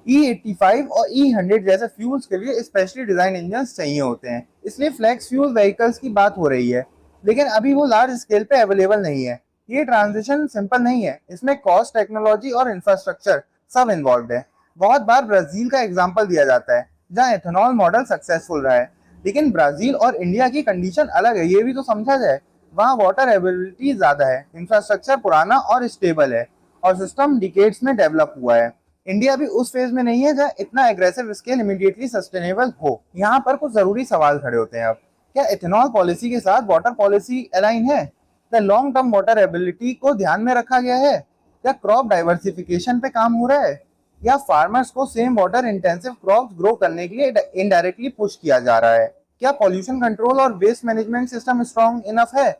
E85 और E100 जैसे fuels के लिए स्पेशली डिजाइन इंजन चाहिए होते हैं, इसलिए फ्लेक्स फ्यूल व्हीकल्स की बात हो रही है, लेकिन अभी वो लार्ज स्केल पे अवेलेबल नहीं है। ये ट्रांजिशन सिंपल नहीं है, इसमें कॉस्ट, टेक्नोलॉजी और इंफ्रास्ट्रक्चर सब इन्वॉल्व है। बहुत बार ब्राजील का एग्जाम्पल दिया जाता है जहाँ एथेनॉल मॉडल सक्सेसफुल रहा है, लेकिन ब्राजील और इंडिया की कंडीशन अलग है, ये भी तो समझा जाए। वहाँ वाटर अवेलेबिलिटी ज्यादा है, इंफ्रास्ट्रक्चर पुराना और स्टेबल है, और सिस्टम डिकेड्स में डेवलप हुआ है। इंडिया भी उस फेज में नहीं है जहाँ इतना एग्रेसिव स्केल इमीडिएटली सस्टेनेबल हो। यहाँ पर कुछ जरूरी सवाल खड़े होते हैं अब। क्या इथेनॉल पॉलिसी के साथ वाटर पॉलिसी अलाइन है? क्या लॉन्ग टर्म वाटर एबिलिटी को ध्यान में रखा गया है? क्या क्रॉप डाइवर्सिफिकेशन पे काम हो रहा है? या फार्मर्स को same water intensive crops grow करने के लिए इनडायरेक्टली पुश किया जा रहा है? क्या पॉल्यूशन कंट्रोल और waste management system strong enough है?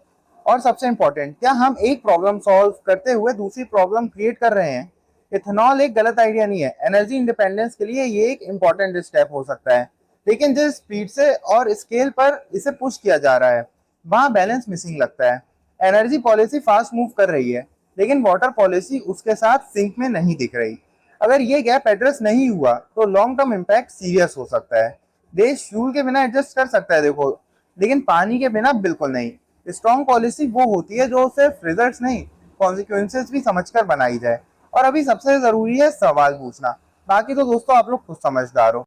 और सबसे इंपॉर्टेंट, क्या हम एक प्रॉब्लम सॉल्व करते हुए दूसरी प्रॉब्लम क्रिएट कर रहे हैं? इथेनॉल एक गलत आइडिया नहीं है, एनर्जी इंडिपेंडेंस के लिए ये एक इंपॉर्टेंट स्टेप हो सकता है, लेकिन जिस स्पीड से और स्केल पर इसे पुश किया जा रहा है वहां बैलेंस मिसिंग लगता है। एनर्जी पॉलिसी फास्ट मूव कर रही है, लेकिन वाटर पॉलिसी उसके साथ सिंक में नहीं दिख रही। अगर ये गैप एड्रेस नहीं हुआ तो लॉन्ग टर्म इम्पैक्ट सीरियस हो सकता है। देश फ्यूल के बिना एडजस्ट कर सकता है देखो, लेकिन पानी के बिना बिल्कुल नहीं। स्ट्रॉन्ग पॉलिसी वो होती है जो सिर्फ रिजल्ट्स नहीं, कॉन्सिक्वेंसेस भी समझकर बनाई जाए। और अभी सबसे जरूरी है सवाल पूछना, बाकी तो दोस्तों आप लोग खुद समझदार हो।